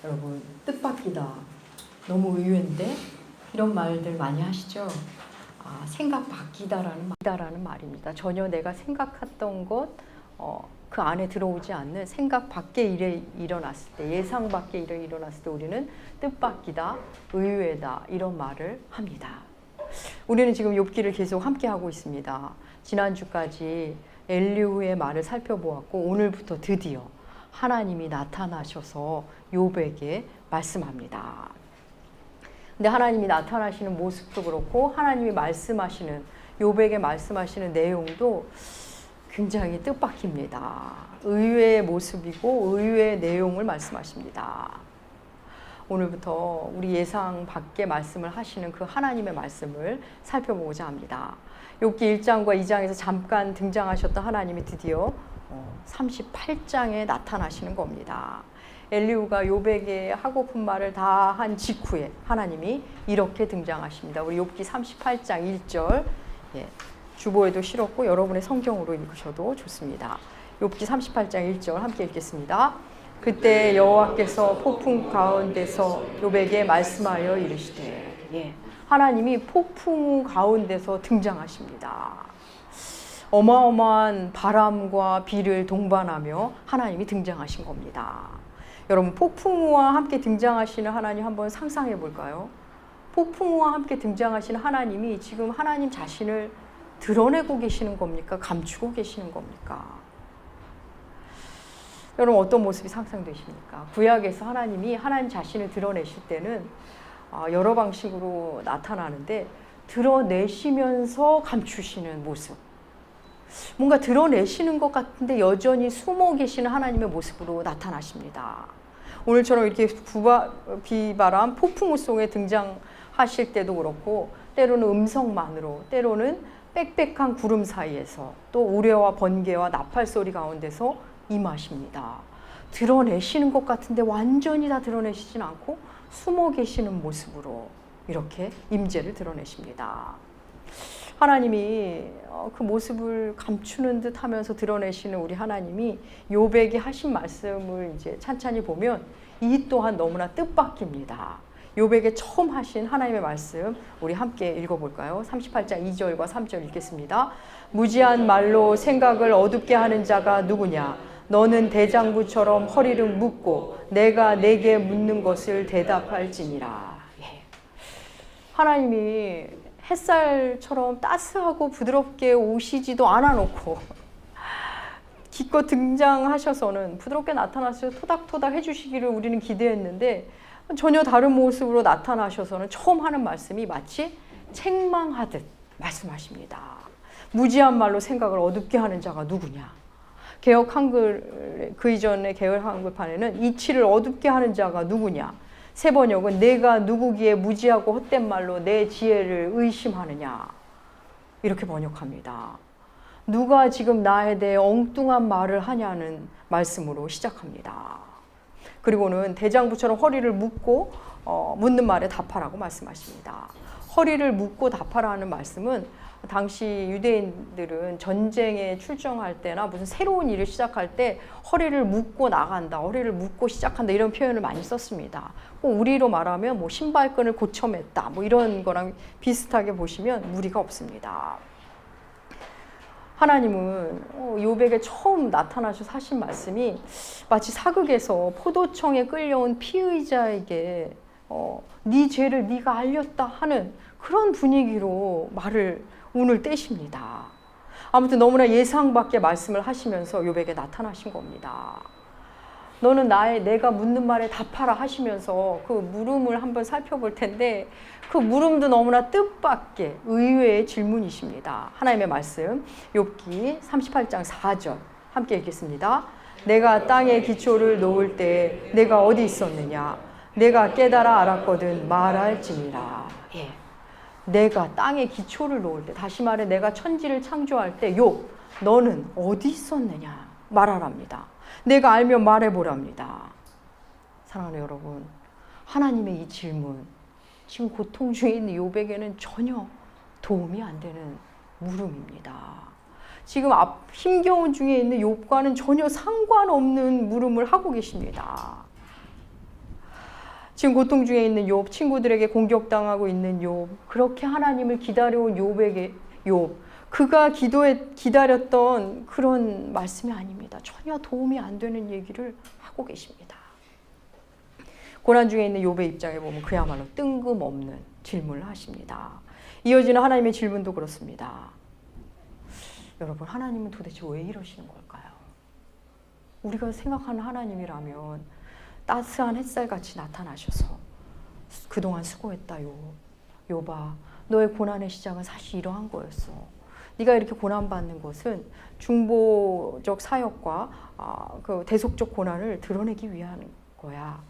여러분, 뜻밖이다. 너무 의외인데? 이런 말들 많이 하시죠? 생각 바뀌다라는 말입니다. 전혀 내가 생각했던 것, 그 안에 들어오지 않는 생각 밖의 일이 일어났을 때, 예상 밖의 일이 일어났을 때 우리는 뜻밖이다, 의외다 이런 말을 합니다. 우리는 지금 욥기를 계속 함께 하고 있습니다. 지난주까지 엘리후의 말을 살펴보았고 오늘부터 드디어 하나님이 나타나셔서 욥에게 말씀합니다. 근데 하나님이 나타나시는 모습도 그렇고 하나님이 말씀하시는 욥에게 말씀하시는 내용도 굉장히 뜻밖입니다. 의외의 모습이고 의외의 내용을 말씀하십니다. 오늘부터 우리 예상 밖의 말씀을 하시는 그 하나님의 말씀을 살펴보고자 합니다. 욥기 1장과 2장에서 잠깐 등장하셨던 하나님이 드디어 38장에 나타나시는 겁니다. 엘리후가 욥에게 하고픈 말을 다 한 직후에 하나님이 이렇게 등장하십니다. 우리 욥기 38장 1절, 주보에도 실었고 여러분의 성경으로 읽으셔도 좋습니다. 욥기 38장 1절 함께 읽겠습니다. 그때 여호와께서 폭풍 가운데서 욥에게 말씀하여 이르시되, 하나님이 폭풍 가운데서 등장하십니다. 어마어마한 바람과 비를 동반하며 하나님이 등장하신 겁니다. 여러분, 폭풍우와 함께 등장하시는 하나님 한번 상상해 볼까요? 폭풍우와 함께 등장하시는 하나님이 지금 하나님 자신을 드러내고 계시는 겁니까? 감추고 계시는 겁니까? 여러분, 어떤 모습이 상상되십니까? 구약에서 하나님이 하나님 자신을 드러내실 때는 여러 방식으로 나타나는데 드러내시면서 감추시는 모습, 뭔가 드러내시는 것 같은데 여전히 숨어 계시는 하나님의 모습으로 나타나십니다. 오늘처럼 이렇게 비바람, 폭풍우 속에 등장하실 때도 그렇고 때로는 음성만으로, 때로는 빽빽한 구름 사이에서, 또 우레와 번개와 나팔 소리 가운데서 임하십니다. 드러내시는 것 같은데 완전히 다 드러내시진 않고 숨어 계시는 모습으로 이렇게 임재를 드러내십니다. 하나님이 그 모습을 감추는 듯 하면서 드러내시는 우리 하나님이 욥에게 하신 말씀을 이제 찬찬히 보면 이 또한 너무나 뜻밖입니다. 욥에게 처음 하신 하나님의 말씀 우리 함께 읽어볼까요? 38장 2절과 3절 읽겠습니다. 무지한 말로 생각을 어둡게 하는 자가 누구냐? 너는 대장부처럼 허리를 묶고 내가 내게 묻는 것을 대답할지니라. 하나님이 햇살처럼 따스하고 부드럽게 오시지도 않아놓고 기껏 등장하셔서는 부드럽게 나타나셔서 토닥토닥 해주시기를 우리는 기대했는데 전혀 다른 모습으로 나타나셔서는 처음 하는 말씀이 마치 책망하듯 말씀하십니다. 무지한 말로 생각을 어둡게 하는 자가 누구냐? 개역 한글, 그 이전의 개역 한글판에는 이치를 어둡게 하는 자가 누구냐? 새 번역은 내가 누구기에 무지하고 헛된 말로 내 지혜를 의심하느냐? 이렇게 번역합니다. 누가 지금 나에 대해 엉뚱한 말을 하냐는 말씀으로 시작합니다. 그리고는 대장부처럼 허리를 묶고 묻는 말에 답하라고 말씀하십니다. 허리를 묶고 답하라는 말씀은 당시 유대인들은 전쟁에 출정할 때나 무슨 새로운 일을 시작할 때 허리를 묶고 나간다, 허리를 묶고 시작한다 이런 표현을 많이 썼습니다. 우리로 말하면 뭐 신발끈을 고쳐 맸다 뭐 이런 거랑 비슷하게 보시면 무리가 없습니다. 하나님은 욥에게 처음 나타나셔서 하신 말씀이 마치 사극에서 포도청에 끌려온 피의자에게 네 죄를 네가 알렸다 하는 그런 분위기로 말을 운을 떼십니다. 아무튼 너무나 예상 밖의 말씀을 하시면서 욥에게 나타나신 겁니다. 너는 내가 묻는 말에 답하라 하시면서 그 물음을 한번 살펴볼 텐데 그 물음도 너무나 뜻밖의 의외의 질문이십니다. 하나님의 말씀 욥기 38장 4절 함께 읽겠습니다. 내가 땅에 기초를 놓을 때 내가 어디 있었느냐? 내가 깨달아 알았거든 말할지니라. 내가 땅에 기초를 놓을 때, 다시 말해 내가 천지를 창조할 때 욥, 너는 어디 있었느냐? 말하랍니다. 내가 알면 말해보랍니다. 사랑하는 여러분, 하나님의 이 질문, 지금 고통 중에 있는 욥에게는 전혀 도움이 안 되는 물음입니다. 지금 힘겨운 중에 있는 욥과는 전혀 상관없는 물음을 하고 계십니다. 지금 고통 중에 있는 욥, 친구들에게 공격당하고 있는 욥, 그렇게 하나님을 기다려온 욥, 그가 기다렸던 그런 말씀이 아닙니다. 전혀 도움이 안 되는 얘기를 하고 계십니다. 고난 중에 있는 욥의 입장에 보면 그야말로 뜬금없는 질문을 하십니다. 이어지는 하나님의 질문도 그렇습니다. 여러분, 하나님은 도대체 왜 이러시는 걸까요? 우리가 생각하는 하나님이라면 따스한 햇살같이 나타나셔서 그동안 수고했다 욥아, 너의 고난의 시작은 사실 이러한 거였어. 네가 이렇게 고난받는 것은 중보적 사역과 그 대속적 고난을 드러내기 위한 거야.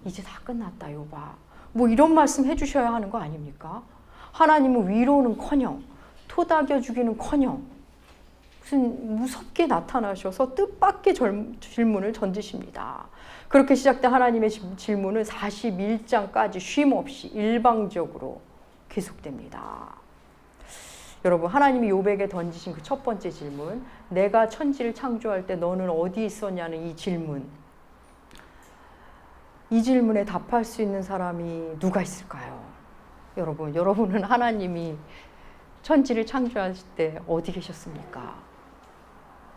이제 다 끝났다 욥아. 뭐 이런 말씀 해주셔야 하는 거 아닙니까? 하나님은 위로는커녕 토닥여 주기는커녕 무슨 무섭게 나타나셔서 뜻밖의 질문을 던지십니다. 그렇게 시작된 하나님의 질문은 41장까지 쉼없이 일방적으로 계속됩니다. 여러분, 하나님이 욥에게 던지신 그 첫 번째 질문, 내가 천지를 창조할 때 너는 어디 있었냐는 이 질문, 이 질문에 답할 수 있는 사람이 누가 있을까요? 여러분은 하나님이 천지를 창조하실 때 어디 계셨습니까?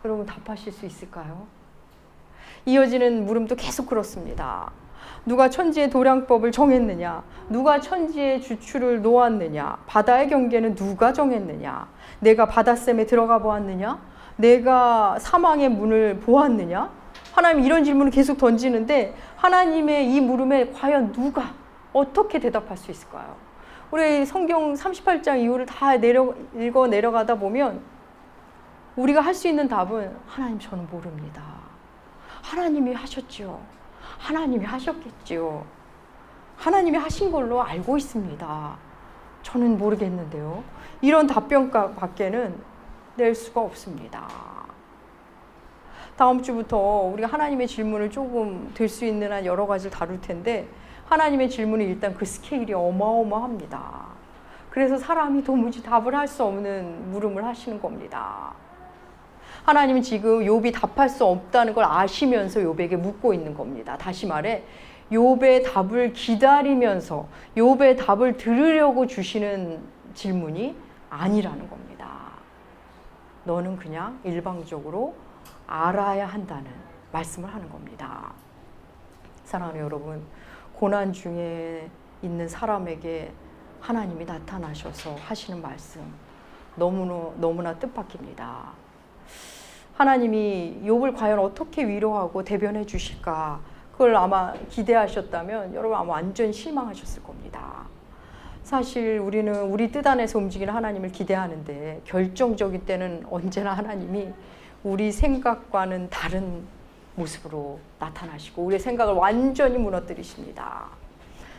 여러분, 답하실 수 있을까요? 이어지는 물음도 계속 그렇습니다. 누가 천지의 도량법을 정했느냐? 누가 천지의 주추를 놓았느냐? 바다의 경계는 누가 정했느냐? 내가 바닷샘에 들어가 보았느냐? 내가 사망의 문을 보았느냐? 하나님 이런 질문을 계속 던지는데 하나님의 이 물음에 과연 누가 어떻게 대답할 수 있을까요? 우리 성경 38장 이후를 다 읽어 내려가다 보면 우리가 할 수 있는 답은 하나님 저는 모릅니다. 하나님이 하셨지요. 하나님이 하셨겠지요. 하나님이 하신 걸로 알고 있습니다. 저는 모르겠는데요. 이런 답변밖에는 낼 수가 없습니다. 다음 주부터 우리가 하나님의 질문을 조금 될 수 있는 한 여러 가지를 다룰 텐데 하나님의 질문은 일단 그 스케일이 어마어마합니다. 그래서 사람이 도무지 답을 할 수 없는 물음을 하시는 겁니다. 하나님은 지금 욥이 답할 수 없다는 걸 아시면서 욥에게 묻고 있는 겁니다. 다시 말해 욥의 답을 기다리면서 욥의 답을 들으려고 주시는 질문이 아니라는 겁니다. 너는 그냥 일방적으로 알아야 한다는 말씀을 하는 겁니다. 사랑하는 여러분, 고난 중에 있는 사람에게 하나님이 나타나셔서 하시는 말씀 너무나 뜻밖입니다. 하나님이 욥을 과연 어떻게 위로하고 대변해 주실까, 그걸 아마 기대하셨다면 여러분 아마 완전 실망하셨을 겁니다. 사실 우리는 우리 뜻 안에서 움직이는 하나님을 기대하는데 결정적인 때는 언제나 하나님이 우리 생각과는 다른 모습으로 나타나시고 우리의 생각을 완전히 무너뜨리십니다.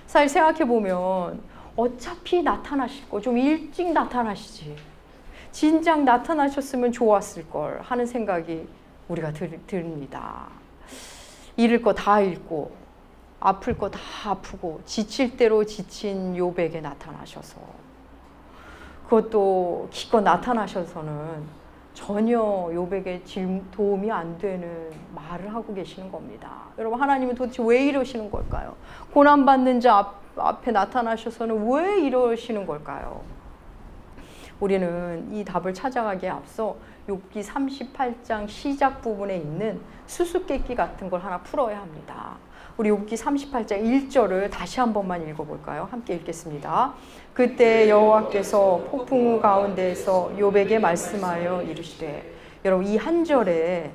사실 생각해보면 어차피 나타나실 거 좀 일찍 나타나시지, 진작 나타나셨으면 좋았을 걸 하는 생각이 우리가 듭니다. 잃을 거 다 잃고 아플 거 다 아프고 지칠 대로 지친 욥에게 나타나셔서, 그것도 기껏 나타나셔서는 전혀 욥에게 도움이 안 되는 말을 하고 계시는 겁니다. 여러분, 하나님은 도대체 왜 이러시는 걸까요? 고난받는 자 앞에 나타나셔서는 왜 이러시는 걸까요? 우리는 이 답을 찾아가기에 앞서 욥기 38장 시작 부분에 있는 수수께끼 같은 걸 하나 풀어야 합니다. 우리 욥기 38장 1절을 다시 한 번만 읽어볼까요? 함께 읽겠습니다. 그때 여호와께서 폭풍우 가운데에서 욥에게 말씀하여 이르시되, 여러분 이 한 절에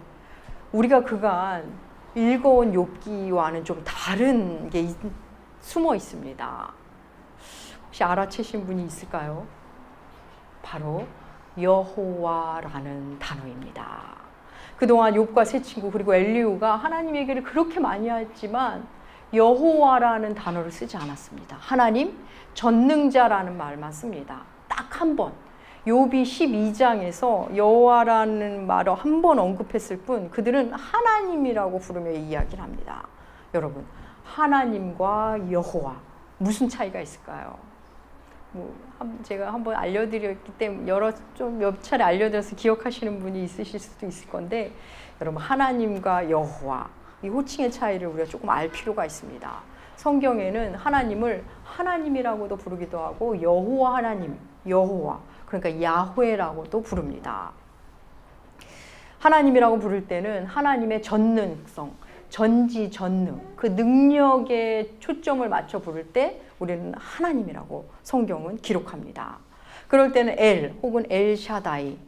우리가 그간 읽어온 욥기와는 좀 다른 게 숨어 있습니다. 혹시 알아채신 분이 있을까요? 바로 여호와라는 단어입니다. 그동안 욥과 세 친구 그리고 엘리후가 하나님 얘기를 그렇게 많이 했지만 여호와라는 단어를 쓰지 않았습니다. 하나님, 전능자라는 말만 씁니다. 딱 한 번. 욥이 12장에서 여호와라는 말을 한 번 언급했을 뿐 그들은 하나님이라고 부르며 이야기를 합니다. 여러분, 하나님과 여호와 무슨 차이가 있을까요? 제가 한번 알려드렸기 때문에 몇 차례 알려드려서 기억하시는 분이 있으실 수도 있을 건데, 여러분 하나님과 여호와 이 호칭의 차이를 우리가 조금 알 필요가 있습니다. 성경에는 하나님을 하나님이라고도 부르기도 하고 여호와 하나님, 여호와, 그러니까 야훼라고도 부릅니다. 하나님이라고 부를 때는 하나님의 전능성, 전지전능, 그 능력에 초점을 맞춰 부를 때 우리는 하나님이라고 성경은 기록합니다. 그럴 때는 엘 혹은 엘샤다이라는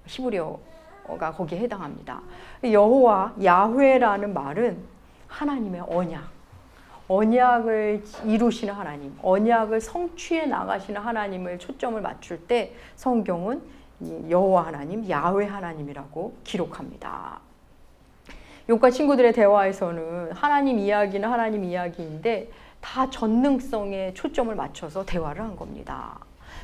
히브리어가 거기에 해당합니다. 여호와, 야훼라는 말은 하나님의 언약을 이루시는 하나님, 언약을 성취해 나가시는 하나님을 초점을 맞출 때 성경은 여호와 하나님, 야훼 하나님이라고 기록합니다. 욥과 친구들의 대화에서는 하나님 이야기는 하나님 이야기인데 다 전능성에 초점을 맞춰서 대화를 한 겁니다.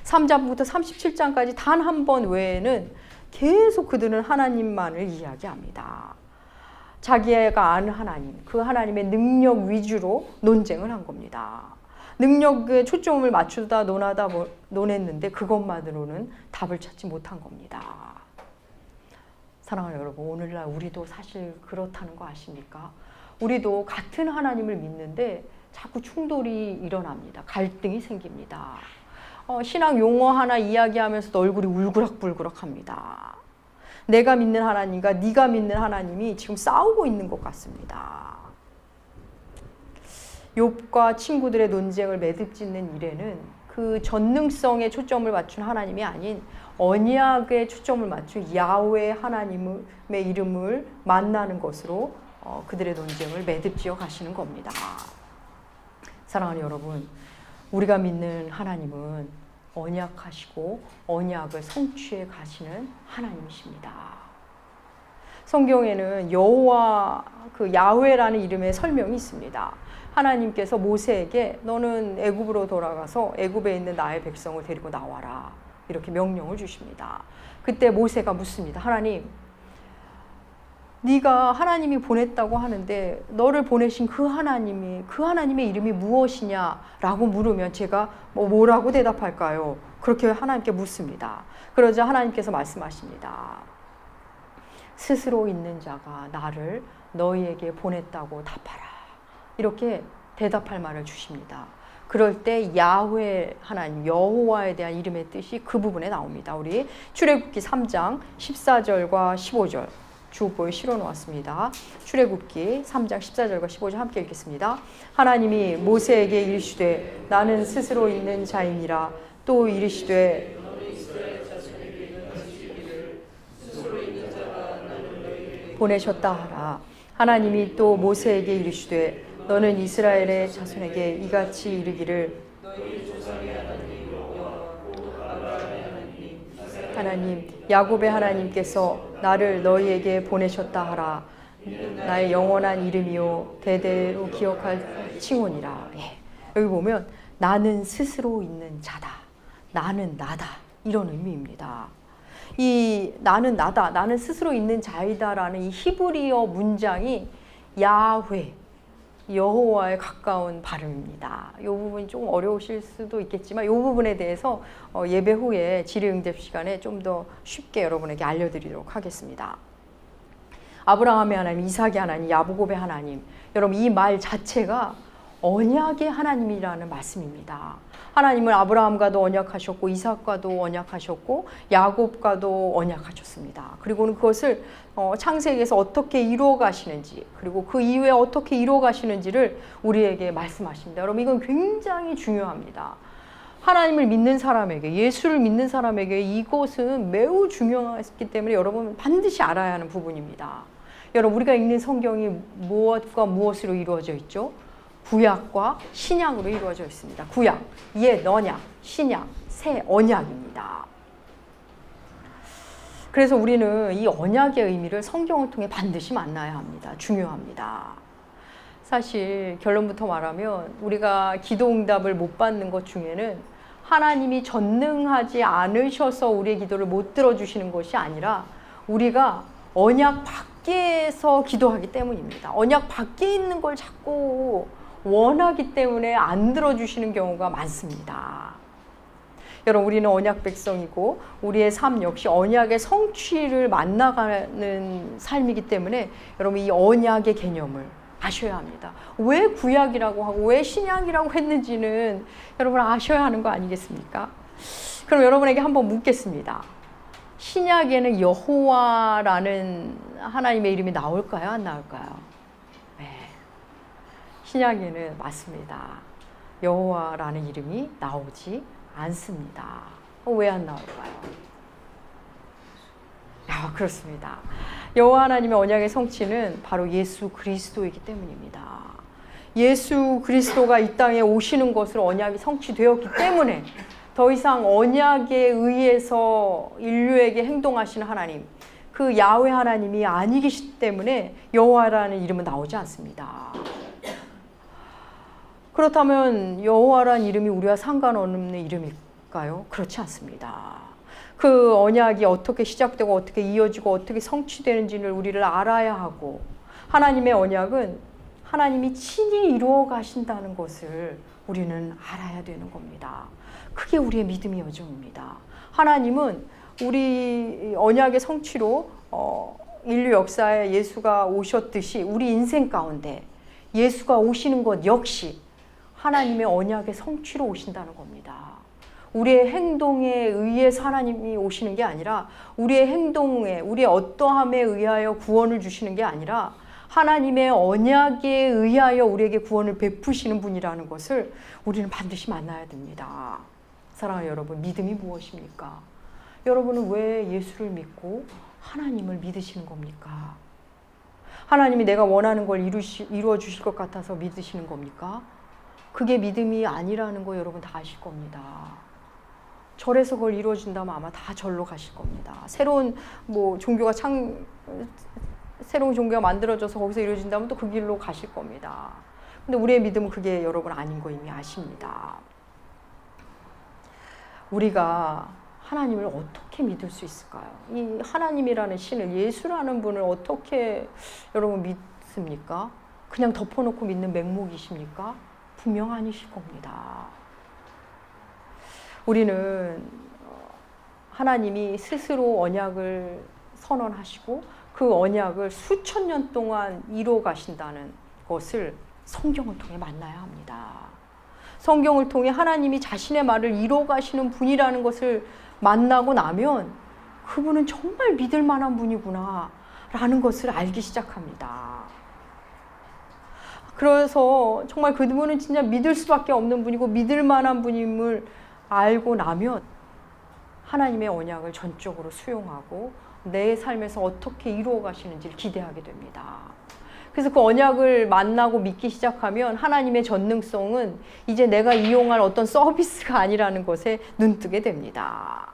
3장부터 37장까지 단 한 번 외에는 계속 그들은 하나님만을 이야기합니다. 자기가 아는 하나님, 그 하나님의 능력 위주로 논쟁을 한 겁니다. 능력에 초점을 맞추다 논했는데 그것만으로는 답을 찾지 못한 겁니다. 사랑하는 여러분, 오늘날 우리도 사실 그렇다는 거 아십니까? 우리도 같은 하나님을 믿는데 자꾸 충돌이 일어납니다. 갈등이 생깁니다. 신앙 용어 하나 이야기하면서도 얼굴이 울그락불그락합니다. 내가 믿는 하나님과 네가 믿는 하나님이 지금 싸우고 있는 것 같습니다. 욥과 친구들의 논쟁을 매듭짓는 일에는 그 전능성에 초점을 맞춘 하나님이 아닌 언약에 초점을 맞춘 야훼 하나님의 이름을 만나는 것으로 그들의 논쟁을 매듭지어 가시는 겁니다. 사랑하는 여러분, 우리가 믿는 하나님은 언약하시고 언약을 성취해 가시는 하나님이십니다. 성경에는 여호와, 그 야훼라는 이름의 설명이 있습니다. 하나님께서 모세에게 너는 애굽으로 돌아가서 애굽에 있는 나의 백성을 데리고 나와라, 이렇게 명령을 주십니다. 그때 모세가 묻습니다. 하나님, 네가 하나님이 보냈다고 하는데 너를 보내신 그 하나님의 이름이 무엇이냐라고 물으면 제가 뭐라고 대답할까요? 그렇게 하나님께 묻습니다. 그러자 하나님께서 말씀하십니다. 스스로 있는 자가 나를 너희에게 보냈다고 답하라, 이렇게 대답할 말을 주십니다. 그럴 때 야훼 하나님, 여호와에 대한 이름의 뜻이 그 부분에 나옵니다. 우리 출애굽기 3장 14절과 15절 주옥보에 실어 놓았습니다. 출애굽기 3장 14절과 15절 함께 읽겠습니다. 하나님이 모세에게 이르시되 나는 스스로 있는 자이니라. 또 이르시되 보내셨다 하라. 하나님이 또 모세에게 이르시되 너는 이스라엘의 자손에게 이같이 이르기를 하나님, 야곱의 하나님께서 나를 너희에게 보내셨다 하라. 나의 영원한 이름이요 대대로 기억할 칭호니라. 여기 보면 나는 스스로 있는 자다, 나는 나다, 이런 의미입니다. 이 나는 나다, 나는 스스로 있는 자이다라는 이 히브리어 문장이 야훼, 여호와에 가까운 발음입니다. 이 부분이 조금 어려우실 수도 있겠지만 이 부분에 대해서 예배 후에 질의응답 시간에 좀 더 쉽게 여러분에게 알려드리도록 하겠습니다. 아브라함의 하나님, 이삭의 하나님, 야곱의 하나님, 여러분 이 말 자체가 언약의 하나님이라는 말씀입니다. 하나님은 아브라함과도 언약하셨고 이삭과도 언약하셨고 야곱과도 언약하셨습니다. 그리고는 그것을 창세기에서 어떻게 이루어 가시는지, 그리고 그 이후에 어떻게 이루어 가시는지를 우리에게 말씀하십니다. 여러분 이건 굉장히 중요합니다. 하나님을 믿는 사람에게, 예수를 믿는 사람에게 이것은 매우 중요하기 때문에 여러분 반드시 알아야 하는 부분입니다. 여러분 우리가 읽는 성경이 무엇과 무엇으로 이루어져 있죠? 구약과 신약으로 이루어져 있습니다. 구약, 옛 언약, 신약, 새 언약입니다. 그래서 우리는 이 언약의 의미를 성경을 통해 반드시 만나야 합니다. 중요합니다. 사실 결론부터 말하면 우리가 기도응답을 못 받는 것 중에는 하나님이 전능하지 않으셔서 우리의 기도를 못 들어주시는 것이 아니라 우리가 언약 밖에서 기도하기 때문입니다. 언약 밖에 있는 걸 자꾸 원하기 때문에 안 들어주시는 경우가 많습니다. 여러분 우리는 언약 백성이고 우리의 삶 역시 언약의 성취를 만나가는 삶이기 때문에 여러분 이 언약의 개념을 아셔야 합니다. 왜 구약이라고 하고 왜 신약이라고 했는지는 여러분 아셔야 하는 거 아니겠습니까? 그럼 여러분에게 한번 묻겠습니다. 신약에는 여호와라는 하나님의 이름이 나올까요? 안 나올까요? 네. 신약에는 맞습니다. 여호와라는 이름이 나오지 않습니다. 왜 안 나올까요? 그렇습니다. 여호와 하나님의 언약의 성취는 바로 예수 그리스도이기 때문입니다. 예수 그리스도가 이 땅에 오시는 것으로 언약이 성취되었기 때문에 더 이상 언약에 의해서 인류에게 행동하시는 하나님, 그 야훼 하나님이 아니기 때문에 여호와라는 이름은 나오지 않습니다. 그렇다면 여호와라는 이름이 우리와 상관없는 이름일까요? 그렇지 않습니다. 그 언약이 어떻게 시작되고 어떻게 이어지고 어떻게 성취되는지를 우리를 알아야 하고, 하나님의 언약은 하나님이 친히 이루어 가신다는 것을 우리는 알아야 되는 겁니다. 그게 우리의 믿음의 여정입니다. 하나님은 우리 언약의 성취로 인류 역사에 예수가 오셨듯이 우리 인생 가운데 예수가 오시는 것 역시 하나님의 언약의 성취로 오신다는 겁니다. 우리의 행동에 의해서 하나님이 오시는 게 아니라 우리의 행동에, 우리의 어떠함에 의하여 구원을 주시는 게 아니라 하나님의 언약에 의하여 우리에게 구원을 베푸시는 분이라는 것을 우리는 반드시 만나야 됩니다. 사랑하는 여러분, 믿음이 무엇입니까? 여러분은 왜 예수를 믿고 하나님을 믿으시는 겁니까? 하나님이 내가 원하는 걸 이루어 주실 것 같아서 믿으시는 겁니까? 그게 믿음이 아니라는 거 여러분 다 아실 겁니다. 절에서 그걸 이루어진다면 아마 다 절로 가실 겁니다. 새로운 새로운 종교가 만들어져서 거기서 이루어진다면 또 그 길로 가실 겁니다. 근데 우리의 믿음은 그게 여러분 아닌 거 이미 아십니다. 우리가 하나님을 어떻게 믿을 수 있을까요? 이 하나님이라는 신을, 예수라는 분을 어떻게 여러분 믿습니까? 그냥 덮어놓고 믿는 맹목이십니까? 분명 아니실 겁니다. 우리는 하나님이 스스로 언약을 선언하시고 그 언약을 수천 년 동안 이루어 가신다는 것을 성경을 통해 만나야 합니다. 성경을 통해 하나님이 자신의 말을 이루어 가시는 분이라는 것을 만나고 나면 그분은 정말 믿을 만한 분이구나 라는 것을 알기 시작합니다. 그래서 정말 그분은 진짜 믿을 수밖에 없는 분이고 믿을 만한 분임을 알고 나면 하나님의 언약을 전적으로 수용하고 내 삶에서 어떻게 이루어 가시는지를 기대하게 됩니다. 그래서 그 언약을 만나고 믿기 시작하면 하나님의 전능성은 이제 내가 이용할 어떤 서비스가 아니라는 것에 눈뜨게 됩니다.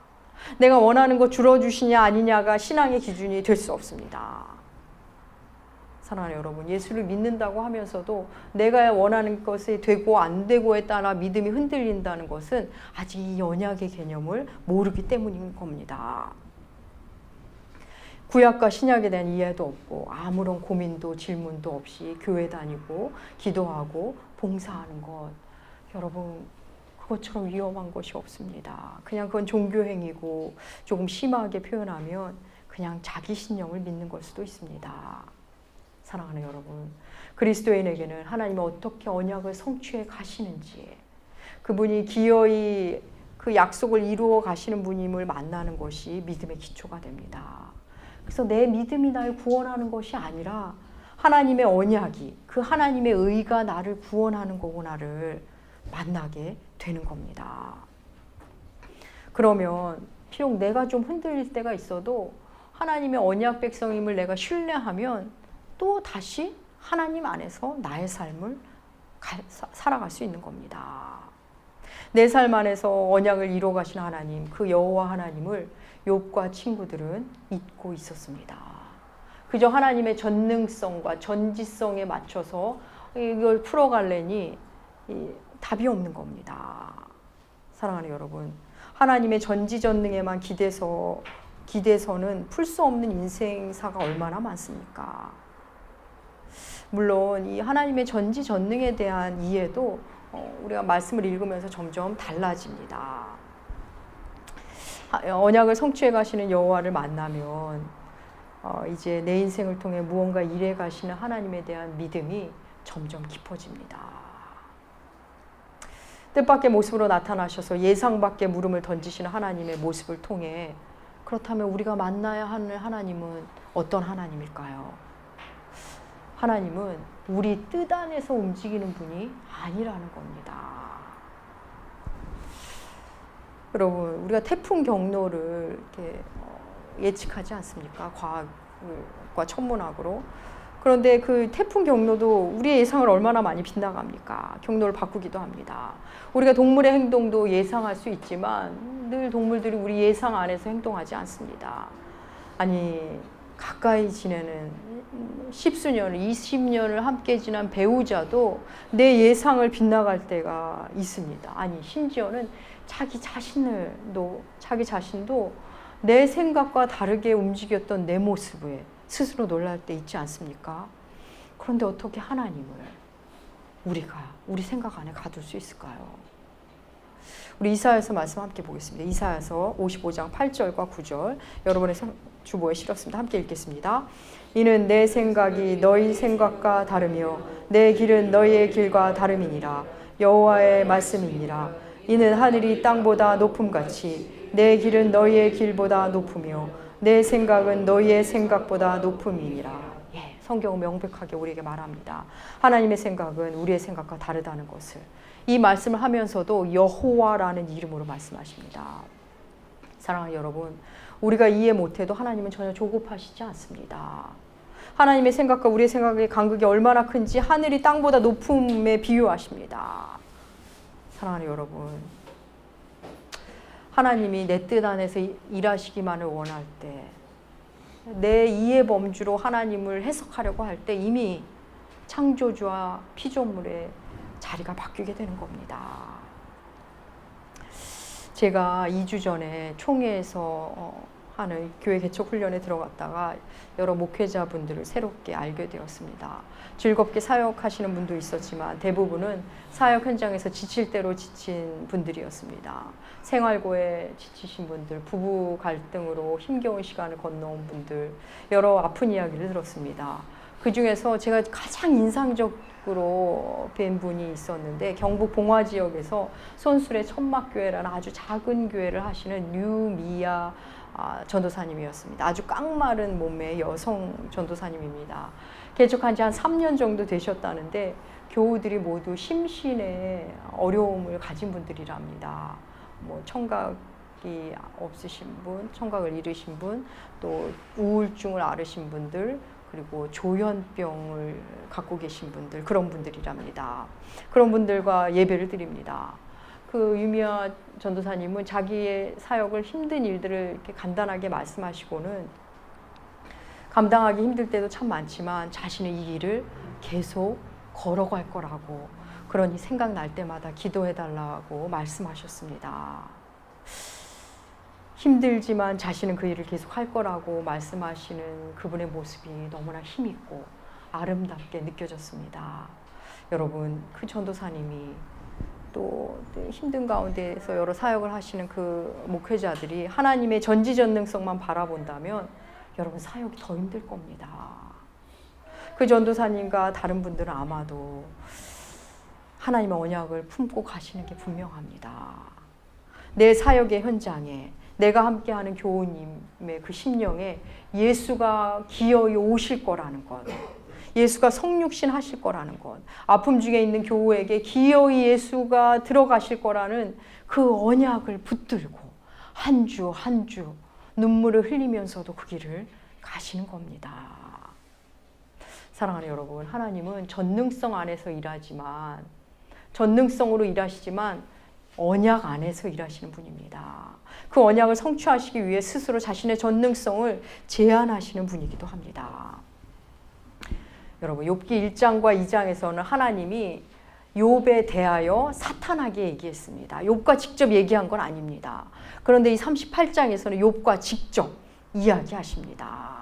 내가 원하는 거 줄여주시냐 아니냐가 신앙의 기준이 될 수 없습니다. 사랑하는 여러분, 예수를 믿는다고 하면서도 내가 원하는 것이 되고 안 되고에 따라 믿음이 흔들린다는 것은 아직 이 언약의 개념을 모르기 때문인 겁니다. 구약과 신약에 대한 이해도 없고 아무런 고민도 질문도 없이 교회 다니고 기도하고 봉사하는 것, 여러분 그것처럼 위험한 것이 없습니다. 그냥 그건 종교행위고 조금 심하게 표현하면 그냥 자기 신념을 믿는 걸 수도 있습니다. 사랑하는 여러분, 그리스도인에게는 하나님이 어떻게 언약을 성취해 가시는지, 그분이 기어이 그 약속을 이루어 가시는 분임을 만나는 것이 믿음의 기초가 됩니다. 그래서 내 믿음이 날 구원하는 것이 아니라 하나님의 언약이, 그 하나님의 의가 나를 구원하는 거구나를 만나게 되는 겁니다. 그러면 비록 내가 좀 흔들릴 때가 있어도 하나님의 언약 백성임을 내가 신뢰하면 또 다시 하나님 안에서 나의 삶을 살아갈 수 있는 겁니다. 내 삶 안에서 언약을 이루어 가신 하나님, 그 여호와 하나님을 욥과 친구들은 잊고 있었습니다. 그저 하나님의 전능성과 전지성에 맞춰서 이걸 풀어가려니 답이 없는 겁니다. 사랑하는 여러분, 하나님의 전지전능에만 기대서는 풀 수 없는 인생사가 얼마나 많습니까? 물론 이 하나님의 전지전능에 대한 이해도 우리가 말씀을 읽으면서 점점 달라집니다. 언약을 성취해 가시는 여호와를 만나면 이제 내 인생을 통해 무언가 일해 가시는 하나님에 대한 믿음이 점점 깊어집니다. 뜻밖의 모습으로 나타나셔서 예상 밖의 물음을 던지시는 하나님의 모습을 통해 그렇다면 우리가 만나야 하는 하나님은 어떤 하나님일까요? 하나님은 우리 뜻 안에서 움직이는 분이 아니라는 겁니다. 여러분, 우리가 태풍 경로를 이렇게 예측하지 않습니까? 과학과 천문학으로. 그런데 그 태풍 경로도 우리의 예상을 얼마나 많이 빗나갑니까? 경로를 바꾸기도 합니다. 우리가 동물의 행동도 예상할 수 있지만 늘 동물들이 우리 예상 안에서 행동하지 않습니다. 아니, 가까이 지내는 10수년, 20년을 함께 지난 배우자도 내 예상을 빗나갈 때가 있습니다. 아니, 심지어는 자기 자신도 내 생각과 다르게 움직였던 내 모습에 스스로 놀랄 때 있지 않습니까? 그런데 어떻게 하나님을 우리 생각 안에 가둘 수 있을까요? 우리 이사야서 말씀 함께 보겠습니다. 이사야서 55장 8절과 9절 여러분의 주보에 실었습니다. 함께 읽겠습니다. 이는 내 생각이 너희 생각과 다르며 내 길은 너희의 길과 다름이니라. 여호와의 말씀이니라. 이는 하늘이 땅보다 높음같이 내 길은 너희의 길보다 높으며 내 생각은 너희의 생각보다 높음이니라. 예, 성경은 명백하게 우리에게 말합니다. 하나님의 생각은 우리의 생각과 다르다는 것을. 이 말씀을 하면서도 여호와라는 이름으로 말씀하십니다. 사랑하는 여러분, 우리가 이해 못해도 하나님은 전혀 조급하시지 않습니다. 하나님의 생각과 우리의 생각의 간극이 얼마나 큰지 하늘이 땅보다 높음에 비유하십니다. 사랑하는 여러분, 하나님이 내 뜻 안에서 일하시기만을 원할 때, 내 이해 범주로 하나님을 해석하려고 할 때 이미 창조주와 피조물의 자리가 바뀌게 되는 겁니다. 제가 2주 전에 총회에서 하는 교회 개척 훈련에 들어갔다가 여러 목회자분들을 새롭게 알게 되었습니다. 즐겁게 사역하시는 분도 있었지만 대부분은 사역 현장에서 지칠 대로 지친 분들이었습니다. 생활고에 지치신 분들, 부부 갈등으로 힘겨운 시간을 건너온 분들, 여러 아픈 이야기를 들었습니다. 그 중에서 제가 가장 인상적으로 뵌 분이 있었는데 경북 봉화 지역에서 손술의 천막교회라는 아주 작은 교회를 하시는 류미야 전도사님이었습니다. 아주 깡마른 몸의 여성 전도사님입니다. 개척한 지 한 3년 정도 되셨다는데 교우들이 모두 심신의 어려움을 가진 분들이랍니다. 뭐 청각이 없으신 분, 청각을 잃으신 분, 또 우울증을 앓으신 분들, 그리고 조현병을 갖고 계신 분들, 그런 분들이랍니다. 그런 분들과 예배를 드립니다. 그 유미아 전도사님은 자기의 사역을 힘든 일들을 이렇게 간단하게 말씀하시고는 감당하기 힘들 때도 참 많지만 자신의 이 길을 계속 걸어갈 거라고, 그러니 생각날 때마다 기도해달라고 말씀하셨습니다. 힘들지만 자신은 그 일을 계속 할 거라고 말씀하시는 그분의 모습이 너무나 힘있고 아름답게 느껴졌습니다. 여러분, 그 전도사님이 또 힘든 가운데에서 여러 사역을 하시는 그 목회자들이 하나님의 전지전능성만 바라본다면 여러분 사역이 더 힘들 겁니다. 그 전도사님과 다른 분들은 아마도 하나님의 언약을 품고 가시는 게 분명합니다. 내 사역의 현장에, 내가 함께하는 교우님의 그 심령에 예수가 기어이 오실 거라는 것, 예수가 성육신 하실 거라는 것, 아픔 중에 있는 교우에게 기어이 예수가 들어가실 거라는 그 언약을 붙들고 한 주 한 주 눈물을 흘리면서도 그 길을 가시는 겁니다. 사랑하는 여러분, 하나님은 전능성 안에서 일하지만, 전능성으로 일하시지만 언약 안에서 일하시는 분입니다. 그 언약을 성취하시기 위해 스스로 자신의 전능성을 제한하시는 분이기도 합니다. 여러분, 욥기 1장과 2장에서는 하나님이 욥에 대하여 사탄하게 얘기했습니다. 욥과 직접 얘기한 건 아닙니다. 그런데 이 38장에서는 욥과 직접 이야기하십니다.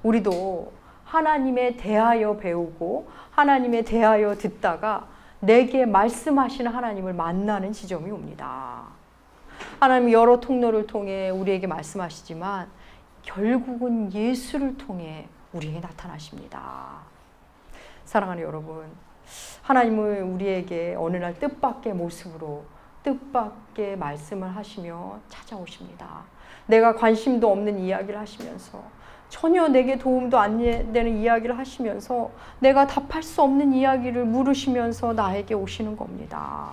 우리도 하나님에 대하여 배우고 하나님에 대하여 듣다가 내게 말씀하시는 하나님을 만나는 지점이 옵니다. 하나님이 여러 통로를 통해 우리에게 말씀하시지만 결국은 예수를 통해 우리에게 나타나십니다. 사랑하는 여러분, 하나님은 우리에게 어느 날 뜻밖의 모습으로 뜻밖의 말씀을 하시며 찾아오십니다. 내가 관심도 없는 이야기를 하시면서, 전혀 내게 도움도 안 되는 이야기를 하시면서, 내가 답할 수 없는 이야기를 물으시면서 나에게 오시는 겁니다.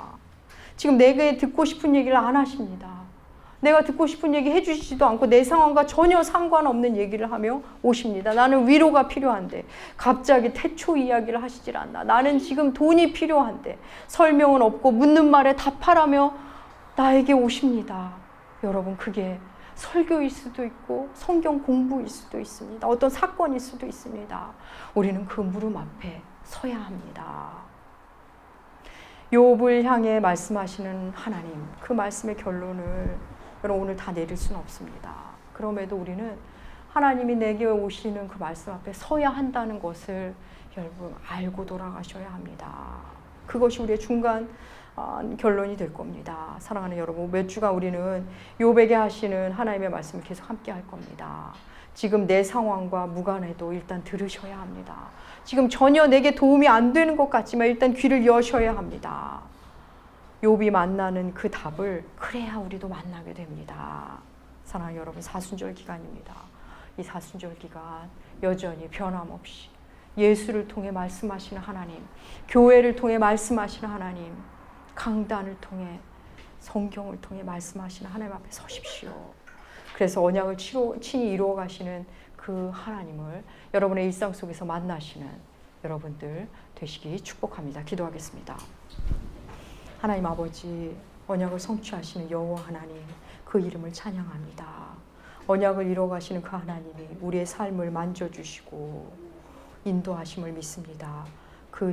지금 내게 듣고 싶은 얘기를 안 하십니다. 내가 듣고 싶은 얘기 해주시지도 않고 내 상황과 전혀 상관없는 얘기를 하며 오십니다. 나는 위로가 필요한데 갑자기 태초 이야기를 하시질 않나. 나는 지금 돈이 필요한데 설명은 없고 묻는 말에 답하라며 나에게 오십니다. 여러분, 그게 설교일 수도 있고 성경 공부일 수도 있습니다. 어떤 사건일 수도 있습니다. 우리는 그 무릎 앞에 서야 합니다. 욥을 향해 말씀하시는 하나님, 그 말씀의 결론을 여러분 오늘 다 내릴 수는 없습니다. 그럼에도 우리는 하나님이 내게 오시는 그 말씀 앞에 서야 한다는 것을 여러분 알고 돌아가셔야 합니다. 그것이 우리의 중간 결론이 될 겁니다. 사랑하는 여러분, 몇 주간 우리는 욥에게 하시는 하나님의 말씀을 계속 함께 할 겁니다. 지금 내 상황과 무관해도 일단 들으셔야 합니다. 지금 전혀 내게 도움이 안 되는 것 같지만 일단 귀를 여셔야 합니다. 욥이 만나는 그 답을 그래야 우리도 만나게 됩니다. 사랑하는 여러분, 사순절 기간입니다. 이 사순절 기간 여전히 변함없이 예수를 통해 말씀하시는 하나님, 교회를 통해 말씀하시는 하나님, 강단을 통해 성경을 통해 말씀하시는 하나님 앞에 서십시오. 그래서 언약을 친히 이루어 가시는 그 하나님을 여러분의 일상 속에서 만나시는 여러분들 되시기 축복합니다. 기도하겠습니다. 하나님 아버지, 언약을 성취하시는 여호와 하나님, 그 이름을 찬양합니다. 언약을 이루어 가시는 그 하나님이 우리의 삶을 만져주시고 인도하심을 믿습니다. 그